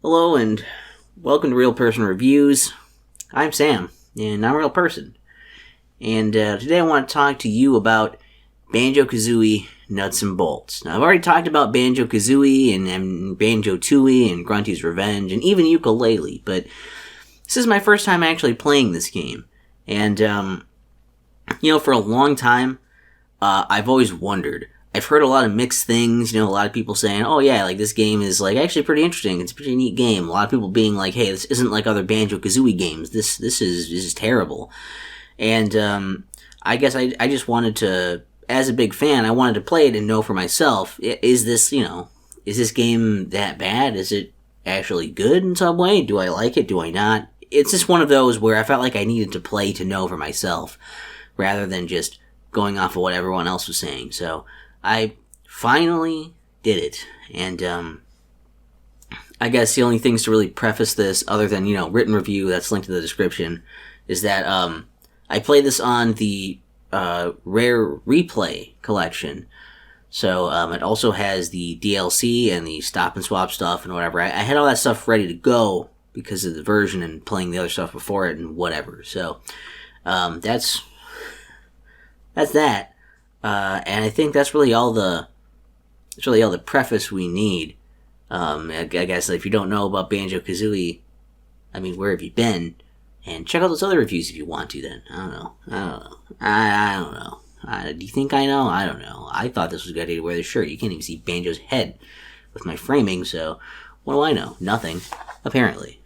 Hello and welcome to Real Person Reviews. I'm Sam, and I'm a real person. And today I want to talk to you about Banjo-Kazooie Nuts and Bolts. Now, I've already talked about Banjo-Kazooie and Banjo-Tooie and Grunty's Revenge and even Yooka-Laylee, but this is my first time actually playing this game. And, for a long time, I've always wondered. I've heard a lot of mixed things, a lot of people saying, oh yeah, this game is, actually pretty interesting, it's a pretty neat game. A lot of people being like, hey, this isn't like other Banjo-Kazooie games, this is terrible. And, I guess I just wanted to, as a big fan, I wanted to play it and know for myself, is this game that bad? Is it actually good in some way? Do I like it? Do I not? It's just one of those where I felt like I needed to play to know for myself, rather than just going off of what everyone else was saying. So I finally did it, and I guess the only things to really preface this, other than, written review that's linked in the description, is that I played this on the Rare Replay collection. So it also has the DLC and the stop and swap stuff and whatever. I had all that stuff ready to go because of the version and playing the other stuff before it and whatever. So that's that. And I think that's really all the preface we need. I guess if you don't know about Banjo-Kazooie, where have you been? And check out those other reviews if you want to. Then I don't know. Do you think I know? I don't know. I thought this was a good idea to wear the shirt. You can't even see Banjo's head with my framing. So what do I know? Nothing, apparently.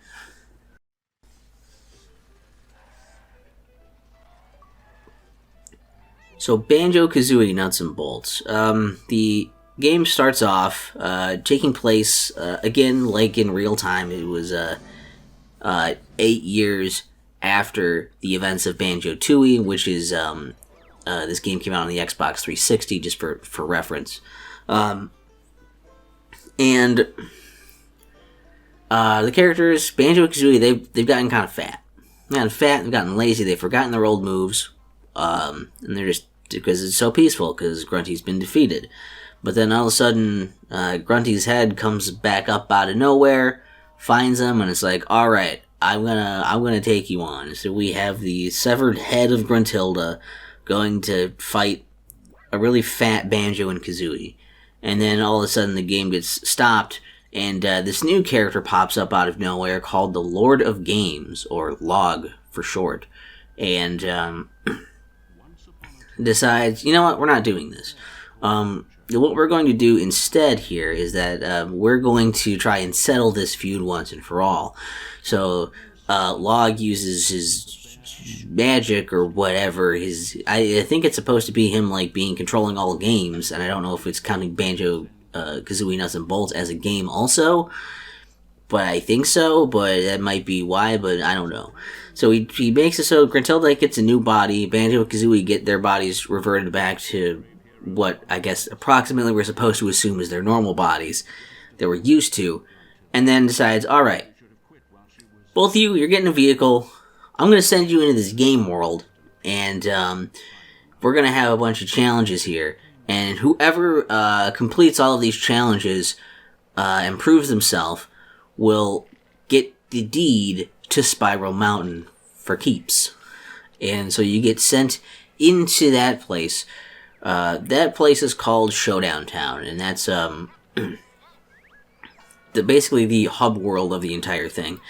So, Banjo-Kazooie Nuts and Bolts. The game starts off taking place, again, like in real time. It was 8 years after the events of Banjo-Tooie, which is, this game came out on the Xbox 360, just for reference. And the characters, Banjo-Kazooie, they've gotten kind of fat. They've gotten lazy, they've forgotten their old moves. And they're just, because it's so peaceful, because Grunty's been defeated. But then all of a sudden, Grunty's head comes back up out of nowhere, finds them, and it's like, alright, I'm gonna take you on. So we have the severed head of Gruntilda going to fight a really fat Banjo and Kazooie. And then all of a sudden the game gets stopped, and this new character pops up out of nowhere called the Lord of Games, or LOG for short. And, decides, you know what, we're not doing this. What we're going to do instead here is that we're going to try and settle this feud once and for all. So Log uses his magic or whatever. I think it's supposed to be him controlling all games, and I don't know if it's counting Banjo-Kazooie Nuts and Bolts as a game also. But I think so, but that might be why, but I don't know. So he makes it so Gruntilda gets a new body, Banjo and Kazooie get their bodies reverted back to what I guess approximately we're supposed to assume is their normal bodies that we're used to, and then decides, alright, both of you, you're getting a vehicle, I'm going to send you into this game world, and we're going to have a bunch of challenges here, and whoever completes all of these challenges and proves themselves will get the deed to Spiral Mountain for keeps. And so you get sent into that place. That place is called Showdown Town, and that's basically the hub world of the entire thing.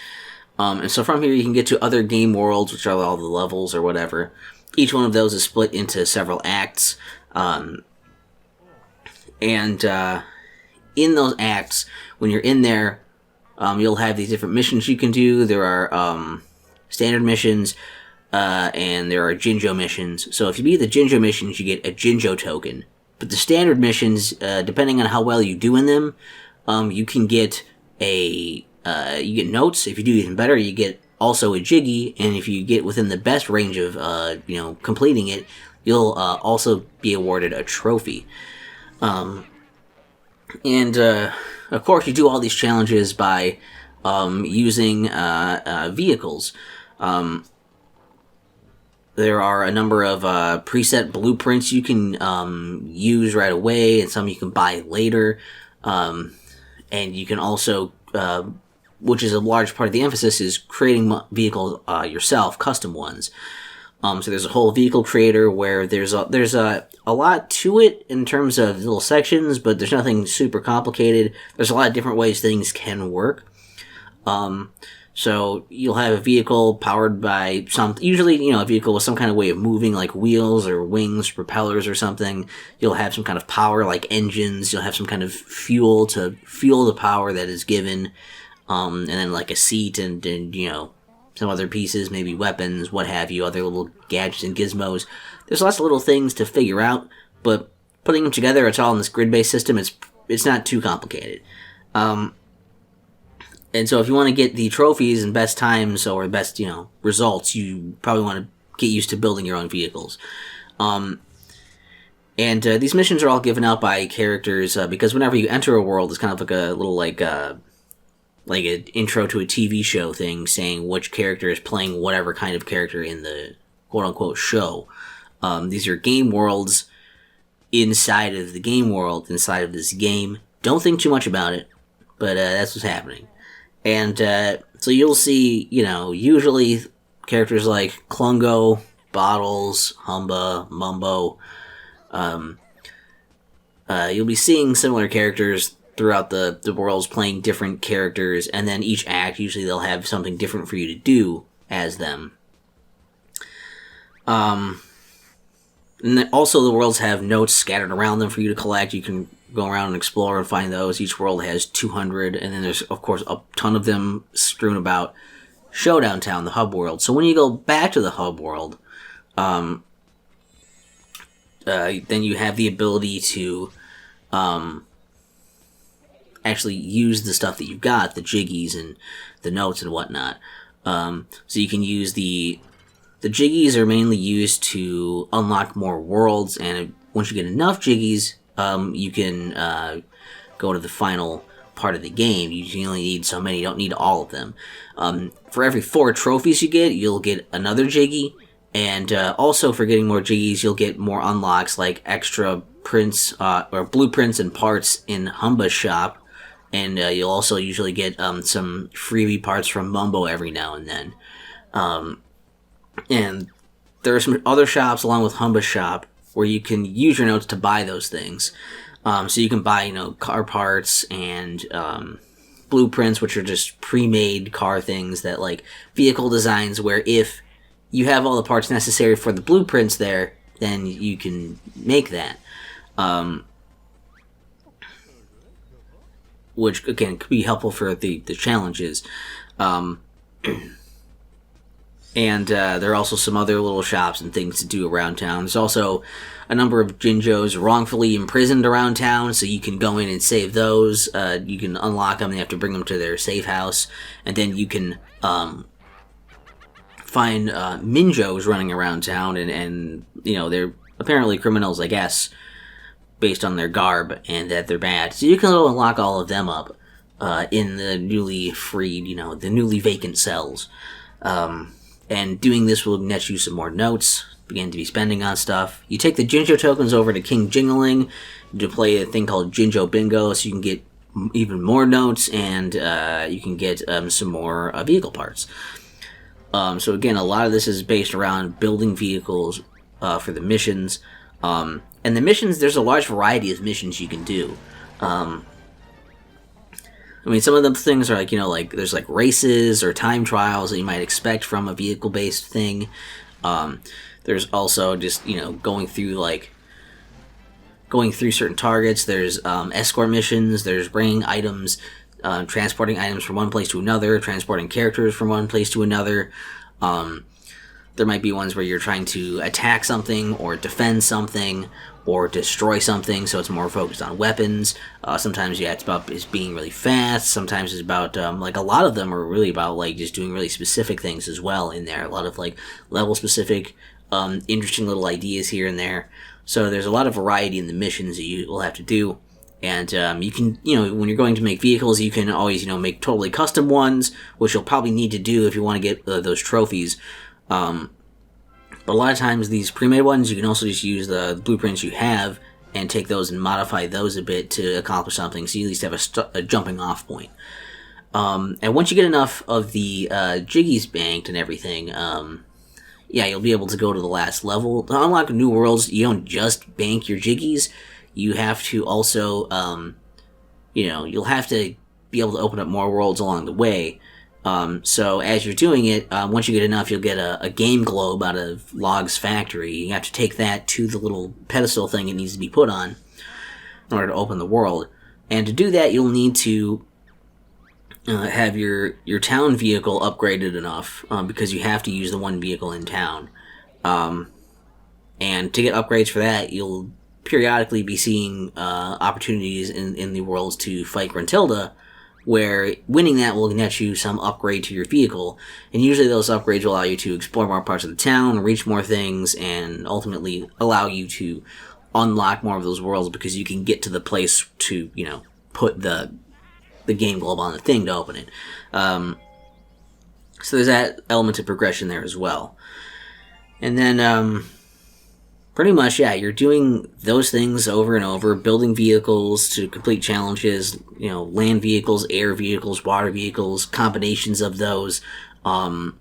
And so from here you can get to other game worlds, which are all the levels or whatever. Each one of those is split into several acts. And in those acts, when you're in there, you'll have these different missions you can do. There are standard missions, and there are Jinjo missions. So if you beat the Jinjo missions, you get a Jinjo token. But the standard missions, depending on how well you do in them, you can get you get notes. If you do even better, you get also a Jiggy. And if you get within the best range of completing it, you'll also be awarded a trophy. And of course, you do all these challenges by using vehicles. There are a number of preset blueprints you can use right away, and some you can buy later. And you can also which is a large part of the emphasis, is creating vehicles yourself, custom ones. So there's a whole vehicle creator where there's a lot to it in terms of little sections, but there's nothing super complicated. There's a lot of different ways things can work. So you'll have a vehicle powered by usually, a vehicle with some kind of way of moving, like wheels or wings, propellers or something. You'll have some kind of power, like engines. You'll have some kind of fuel to fuel the power that is given. And then like a seat and some other pieces, maybe weapons, what have you, other little gadgets and gizmos. There's lots of little things to figure out, but putting them together, it's all in this grid-based system. It's not too complicated. And so if you want to get the trophies and best times or best, results, you probably want to get used to building your own vehicles. And these missions are all given out by characters because whenever you enter a world, it's kind of like a little like an intro to a TV show thing saying which character is playing whatever kind of character in the quote-unquote show. These are game worlds inside of the game world, inside of this game. Don't think too much about it, but that's what's happening. And so you'll see, usually characters like Klungo, Bottles, Humba, Mumbo. You'll be seeing similar characters throughout the worlds playing different characters, and then each act, usually they'll have something different for you to do as them. And then also the worlds have notes scattered around them for you to collect. You can go around and explore and find those. Each world has 200, and then there's, of course, a ton of them strewn about Showdown Town, the hub world. So when you go back to the hub world, then you have the ability to actually use the stuff that you've got, the jiggies and the notes and whatnot. So you can use the jiggies are mainly used to unlock more worlds, and once you get enough jiggies, you can go to the final part of the game. You only need so many, you don't need all of them. For every 4 trophies you get, you'll get another jiggy, and also for getting more jiggies, you'll get more unlocks like extra prints or blueprints and parts in Humba's shop, and you'll also usually get some freebie parts from Mumbo every now and then. And there are some other shops along with Humba's shop where you can use your notes to buy those things. So you can buy, car parts and blueprints, which are just pre-made car things that, like, vehicle designs where if you have all the parts necessary for the blueprints there, then you can make that. Which, again, could be helpful for the challenges. And there are also some other little shops and things to do around town. There's also a number of Jinjos wrongfully imprisoned around town, so you can go in and save those. You can unlock them, and you have to bring them to their safe house. And then you can find Minjos running around town, and they're apparently criminals, I guess, based on their garb, and that they're bad. So you can unlock all of them up in the newly freed, the newly vacant cells. And doing this will net you some more notes, begin to be spending on stuff. You take the Jinjo tokens over to King Jingling to play a thing called Jinjo Bingo, so you can get even more notes, and you can get some more vehicle parts. So again, a lot of this is based around building vehicles for the missions. And the missions, there's a large variety of missions you can do. Some of them things are like, there's like races or time trials that you might expect from a vehicle-based thing. There's also just, going through certain targets. There's escort missions. There's bringing items, transporting items from one place to another, transporting characters from one place to another. There might be ones where you're trying to attack something or defend something or destroy something, so it's more focused on weapons. Sometimes, it's about being really fast. Sometimes it's about, a lot of them are really about, just doing really specific things as well in there. A lot of, level-specific, interesting little ideas here and there. So there's a lot of variety in the missions that you will have to do. And you can, when you're going to make vehicles, you can always, make totally custom ones, which you'll probably need to do if you want to get those trophies. But a lot of times these pre-made ones, you can also just use the blueprints you have and take those and modify those a bit to accomplish something, so you at least have a jumping off point. And once you get enough of the jiggies banked and everything, yeah, you'll be able to go to the last level. To unlock new worlds, you don't just bank your jiggies. You have to also, you'll have to be able to open up more worlds along the way. So as you're doing it, once you get enough, you'll get a game globe out of Log's factory. You have to take that to the little pedestal thing it needs to be put on in order to open the world. And to do that, you'll need to have your town vehicle upgraded enough, because you have to use the one vehicle in town. And to get upgrades for that, you'll periodically be seeing opportunities in the worlds to fight Gruntilda, where winning that will net you some upgrade to your vehicle, and usually those upgrades will allow you to explore more parts of the town, reach more things, and ultimately allow you to unlock more of those worlds, because you can get to the place to, put the game globe on the thing to open it. So there's that element of progression there as well. And then, pretty much, yeah, you're doing those things over and over, building vehicles to complete challenges, land vehicles, air vehicles, water vehicles, combinations of those, built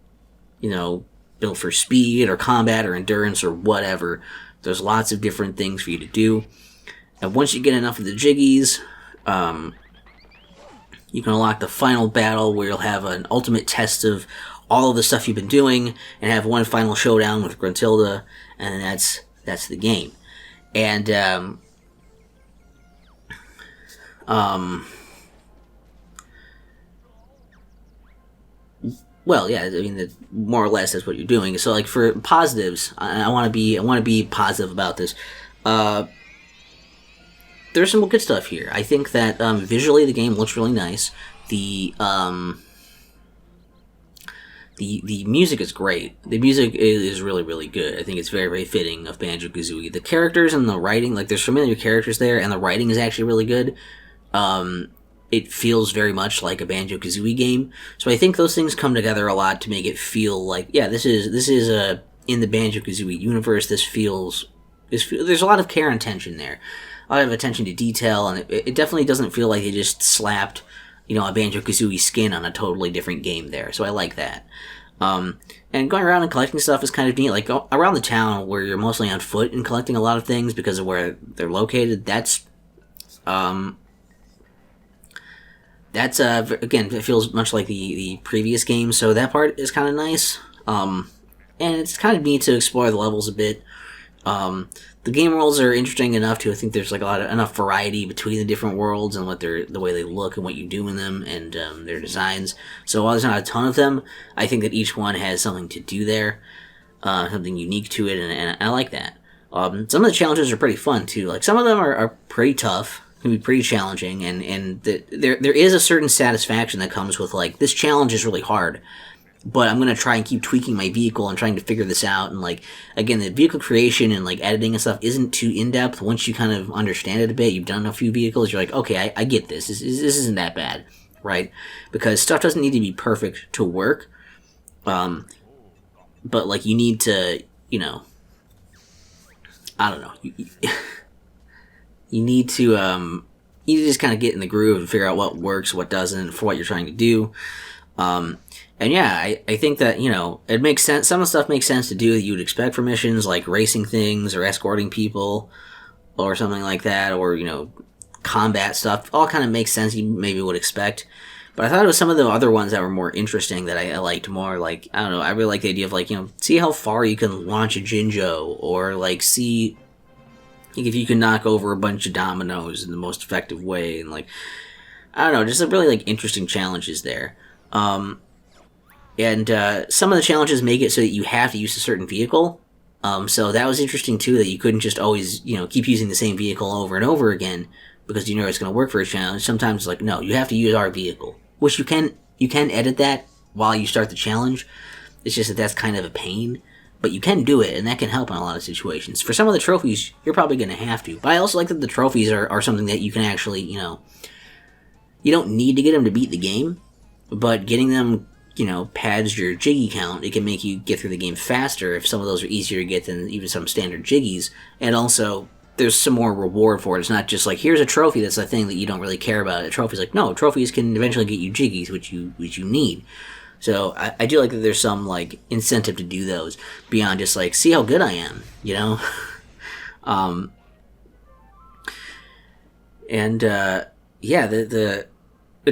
for speed or combat or endurance or whatever. There's lots of different things for you to do. And once you get enough of the jiggies, you can unlock the final battle where you'll have an ultimate test of all of the stuff you've been doing and have one final showdown with Gruntilda, and that's the game. And, well, yeah, I mean, more or less that's what you're doing. So, like, for positives, I want to be positive about this. There's some good stuff here. I think that visually the game looks really nice. The music is great. The music is really, really good. I think it's very, very fitting of Banjo-Kazooie. The characters and the writing, like, there's familiar characters there, and the writing is actually really good. It feels very much like a Banjo-Kazooie game. So I think those things come together a lot to make it feel like, yeah, this is a in the Banjo-Kazooie universe. There's a lot of care and attention there. A lot of attention to detail, and it definitely doesn't feel like they just slapped, a Banjo-Kazooie skin on a totally different game there. So I like that. And going around and collecting stuff is kind of neat. Like, around the town where you're mostly on foot and collecting a lot of things because of where they're located, that's again, it feels much like the previous game, so that part is kind of nice. And it's kind of neat to explore the levels a bit. The game worlds are interesting enough to, I think there's like enough variety between the different worlds and the way they look and what you do in them and their designs. So while there's not a ton of them, I think that each one has something to do there, something unique to it, and I like that. Some of the challenges are pretty fun too. Like, some of them are pretty tough, can be pretty challenging, and there is a certain satisfaction that comes with, like, this challenge is really hard, but I'm going to try and keep tweaking my vehicle and trying to figure this out. And, like, again, the vehicle creation and, like, editing and stuff isn't too in-depth. Once you kind of understand it a bit, you've done a few vehicles, you're like, okay, I get this. This isn't that bad, right? Because stuff doesn't need to be perfect to work. But, like, you need to, I don't know. You need to just kind of get in the groove and figure out what works, what doesn't, for what you're trying to do. And yeah, I think that, it makes sense. Some of the stuff makes sense to do that you would expect for missions, like racing things or escorting people or something like that, or, combat stuff. All kind of makes sense, you maybe would expect. But I thought it was some of the other ones that were more interesting that I liked more. Like, I don't know, I really like the idea of, like, see how far you can launch a Jinjo, or, like, see if you can knock over a bunch of dominoes in the most effective way. And, like, I don't know, just really, like, interesting challenges there. And some of the challenges make it so that you have to use a certain vehicle. So that was interesting, too, that you couldn't just always, keep using the same vehicle over and over again because it's going to work for a challenge. Sometimes it's like, no, you have to use our vehicle. Which you can edit that while you start the challenge. It's just that that's kind of a pain. But you can do it, and that can help in a lot of situations. For some of the trophies, you're probably going to have to. But I also like that the trophies are something that you can actually, you don't need to get them to beat the game. But getting them, pads your jiggy count. It can make you get through the game faster if some of those are easier to get than even some standard jiggies. And also, there's some more reward for it. It's not just like, here's a trophy that's a thing that you don't really care about. A trophy's like, no, trophies can eventually get you jiggies, which you need. So I do like that there's some like incentive to do those beyond just like, see how good I am, you know. Yeah, the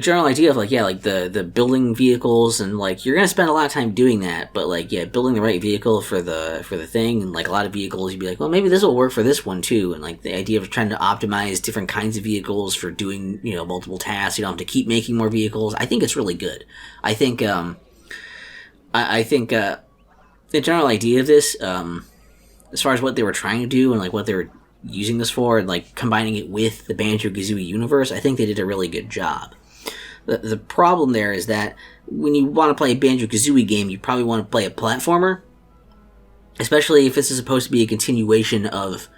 general idea of like, yeah, like the building vehicles, and like you're gonna spend a lot of time doing that, but like, yeah, building the right vehicle for the thing, and like a lot of vehicles you'd be like, well, maybe this will work for this one too, and like the idea of trying to optimize different kinds of vehicles for doing, you know, multiple tasks. You don't have to keep making more vehicles. I think it's really good. I think I think the general idea of this, as far as what they were trying to do and like what they were using this for, and like combining it with the Banjo-Kazooie universe, I think they did a really good job. The problem there is that when you want to play a Banjo-Kazooie game, you probably want to play a platformer, especially if this is supposed to be a continuation of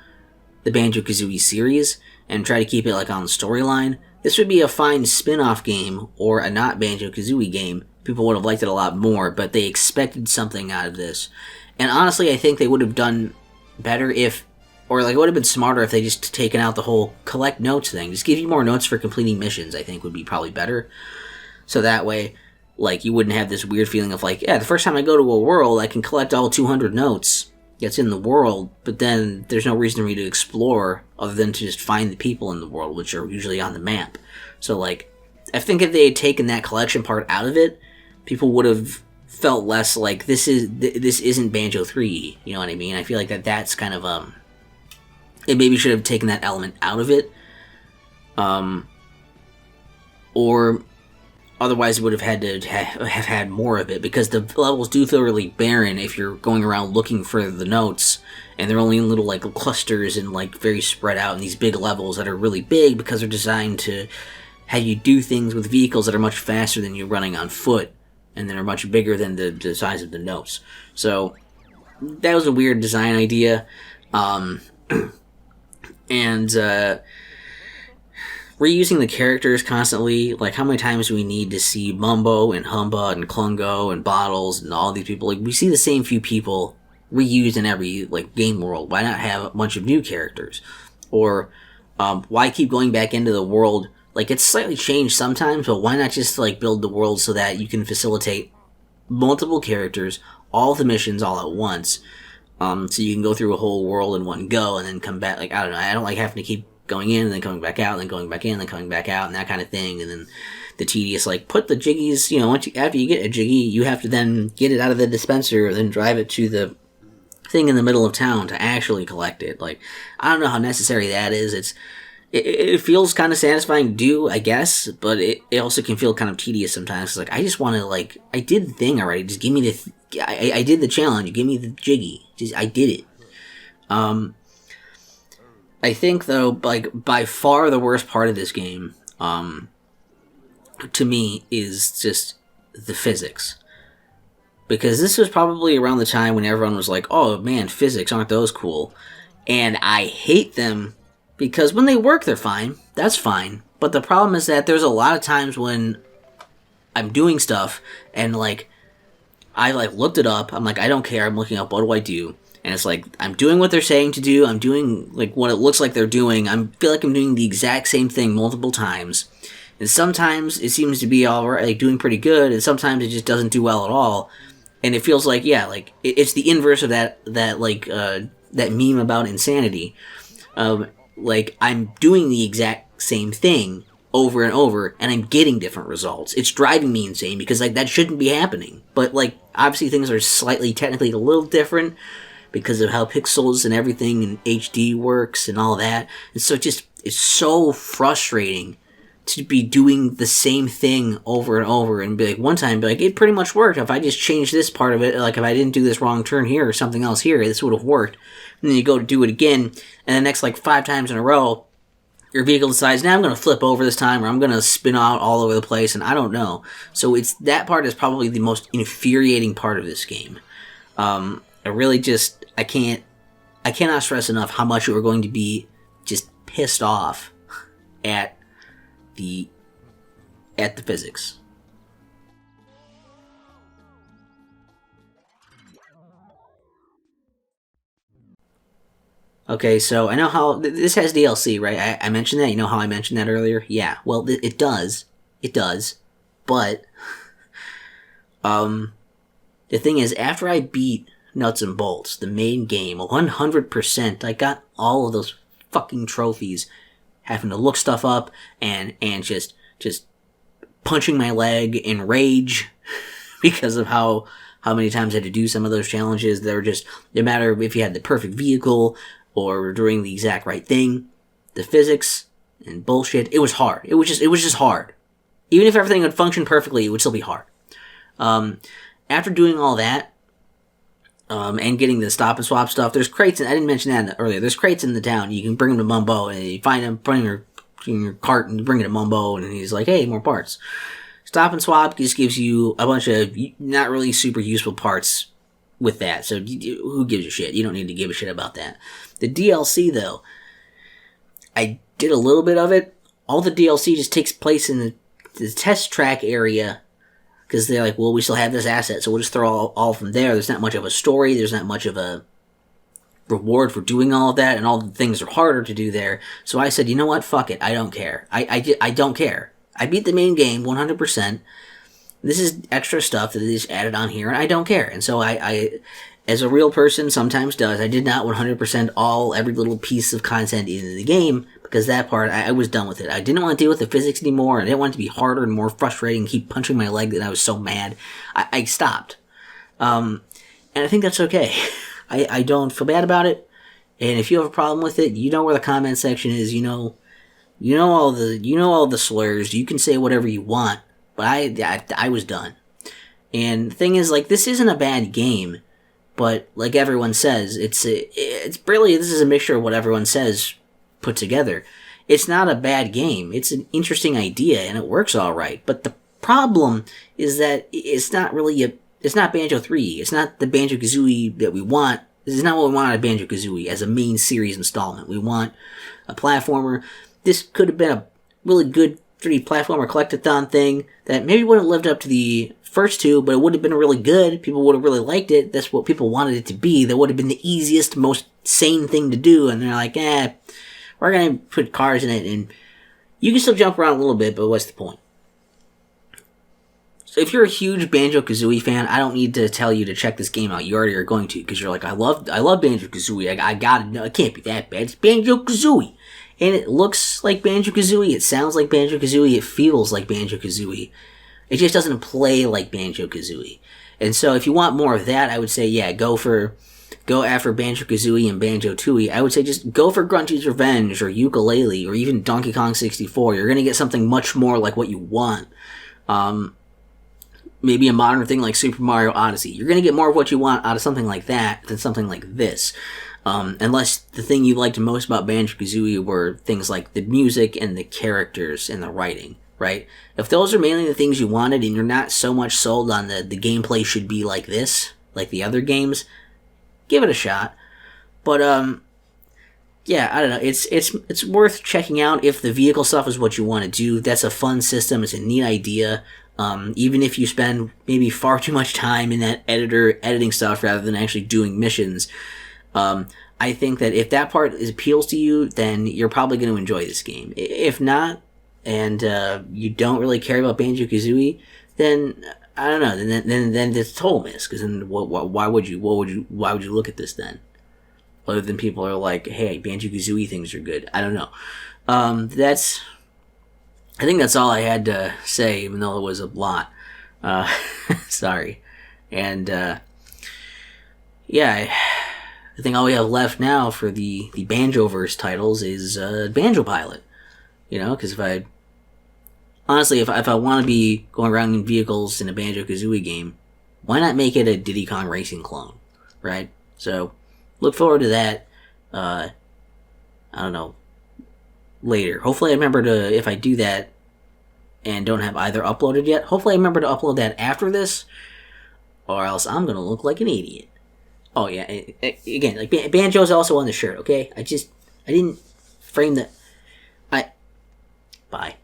the Banjo-Kazooie series and try to keep it like on the storyline. This would be a fine spin-off game or a not Banjo-Kazooie game. People would have liked it a lot more, but they expected something out of this. And honestly, I think they would have done better if, or like it would have been smarter if they just taken out the whole collect notes thing. Just give you more notes for completing missions, I think would be probably better. So that way, like, you wouldn't have this weird feeling of like, yeah, the first time I go to a world, I can collect all 200 notes that's in the world, but then there's no reason for me to explore other than to just find the people in the world, which are usually on the map. So like, I think if they had taken that collection part out of it, people would have felt less like this isn't Banjo-Threeie. You know what I mean? I feel like that's kind of it maybe should have taken that element out of it. Or otherwise it would have had to have had more of it, because the levels do feel really barren if you're going around looking for the notes, and they're only in little like clusters and like very spread out in these big levels that are really big because they're designed to have you do things with vehicles that are much faster than you running on foot, and that are much bigger than the size of the notes. So that was a weird design idea. And reusing the characters constantly, like how many times do we need to see Mumbo and Humba and Klungo and Bottles and all these people? Like, we see the same few people reused in every like game world. Why not have a bunch of new characters? Or why keep going back into the world? Like, it's slightly changed sometimes, but why not just like build the world so that you can facilitate multiple characters, all the missions all at once? So you can go through a whole world in one go and then come back. Like, I don't know, I don't like having to keep going in and then coming back out and then going back in and then coming back out and that kind of thing. And then the tedious, like, put the jiggies, you know, after you get a jiggy, you have to then get it out of the dispenser, then drive it to the thing in the middle of town to actually collect it. Like, I don't know how necessary that is. It feels kind of satisfying to do, I guess, but it also can feel kind of tedious sometimes. It's like, I just want to, like, I did the thing already. Just give me the, I did the challenge. Give me the jiggy. I did it. I think, though, like, by far the worst part of this game, to me, is just the physics. Because this was probably around the time when everyone was like, oh, man, physics, aren't those cool? And I hate them. Because when they work, they're fine. That's fine. But the problem is that there's a lot of times when I'm doing stuff and, like, I, like, looked it up. I'm like, I don't care. I'm looking up, what do I do? And it's like, I'm doing what they're saying to do. I'm doing, like, what it looks like they're doing. I feel like I'm doing the exact same thing multiple times. And sometimes it seems to be all right, like, doing pretty good. And sometimes it just doesn't do well at all. And it feels like, yeah, like, it's the inverse of that meme about insanity. Like, I'm doing the exact same thing over and over, and I'm getting different results. It's driving me insane, because, like, that shouldn't be happening. But, like, obviously things are slightly, technically a little different, because of how pixels and everything and HD works and all that. And so it's so frustrating to be doing the same thing over and over, and be like, one time, be like, it pretty much worked. If I just changed this part of it, like, if I didn't do this wrong turn here or something else here, this would have worked. And then you go to do it again, and the next, like, 5 times in a row, your vehicle decides, now I'm going to flip over this time, or I'm going to spin out all over the place, and I don't know. So that part is probably the most infuriating part of this game. I cannot stress enough how much we're going to be just pissed off at the physics. Okay, so I know how this has DLC, right? I mentioned that. You know how I mentioned that earlier? Yeah. Well, it does. It does. But the thing is, after I beat Nuts and Bolts, the main game, 100%, I got all of those fucking trophies, having to look stuff up and just punching my leg in rage because of how many times I had to do some of those challenges. They were just, no matter if you had the perfect vehicle or were doing the exact right thing, the physics and bullshit, it was hard. It was just hard. Even if everything would function perfectly, it would still be hard. After doing all that, and getting the stop and swap stuff, there's crates, and I didn't mention that earlier, there's crates in the town. You can bring them to Mumbo, and you find them, put in your cart, and you bring it to Mumbo, and he's like, hey, more parts. Stop and swap just gives you a bunch of not really super useful parts with that, so who gives a shit? You don't need to give a shit about that. The DLC, though, I did a little bit of it. All the DLC just takes place in the test track area, because they're like, well, we still have this asset, so we'll just throw all from there. There's not much of a story. There's not much of a reward for doing all of that, and all the things are harder to do there. So I said, you know what? Fuck it. I don't care. I don't care. I beat the main game 100%. This is extra stuff that they just added on here, and I don't care. And so I as a real person sometimes does, I did not 100% every little piece of content in the game, because that part, I was done with it. I didn't want to deal with the physics anymore. I didn't want it to be harder and more frustrating and keep punching my leg that I was so mad. I stopped. And I think that's okay. I don't feel bad about it. And if you have a problem with it, you know where the comment section is. You know all the slurs. You can say whatever you want. But I was done. And the thing is, like, this isn't a bad game. But like everyone says, it's really, this is a mixture of what everyone says put together. It's not a bad game. It's an interesting idea, and it works all right. But the problem is that it's not Banjo-Threeie. It's not the Banjo-Kazooie that we want. This is not what we want out of Banjo-Kazooie as a main series installment. We want a platformer. This could have been a really good 3D platformer collect-a-thon thing that maybe wouldn't have lived up to the first two, but it would have been really good. People would have really liked it. That's what people wanted it to be. That would have been the easiest, most sane thing to do. And they're like, we're going to put cars in it, and you can still jump around a little bit, but what's the point? So if you're a huge Banjo-Kazooie fan, I don't need to tell you to check this game out. You already are going to, because you're like, I love Banjo-Kazooie. I got it. No, it can't be that bad. It's Banjo-Kazooie. And it looks like Banjo-Kazooie. It sounds like Banjo-Kazooie. It feels like Banjo-Kazooie. It just doesn't play like Banjo-Kazooie. And so if you want more of that, I would say, yeah, go after Banjo-Kazooie and Banjo-Tooie. I would say just go for Grunty's Revenge or Ukulele or even Donkey Kong 64. You're going to get something much more like what you want. Maybe a modern thing like Super Mario Odyssey. You're going to get more of what you want out of something like that than something like this. Unless the thing you liked most about Banjo-Kazooie were things like the music and the characters and the writing, right? If those are mainly the things you wanted and you're not so much sold on the gameplay should be like this, like the other games, give it a shot. But, yeah, I don't know. It's worth checking out if the vehicle stuff is what you want to do. That's a fun system. It's a neat idea. Even if you spend maybe far too much time in that editing stuff rather than actually doing missions, I think that if that part appeals to you, then you're probably going to enjoy this game. If not, and you don't really care about Banjo-Kazooie, then I don't know. Then it's a total miss. Because then why would you look at this then? Other than people are like, hey, Banjo-Kazooie things are good. I don't know. I think that's all I had to say, even though it was a lot. Sorry. And yeah. I think all we have left now for the Banjoverse titles is Banjo Pilot. You know, because if I want to be going around in vehicles in a Banjo-Kazooie game, why not make it a Diddy Kong Racing clone, right? So, look forward to that, I don't know, later. Hopefully I remember to, if I do that and don't have either uploaded yet, hopefully I remember to upload that after this, or else I'm going to look like an idiot. Oh, yeah, again, like, Banjo's also on the shirt, okay? I didn't frame the... Bye.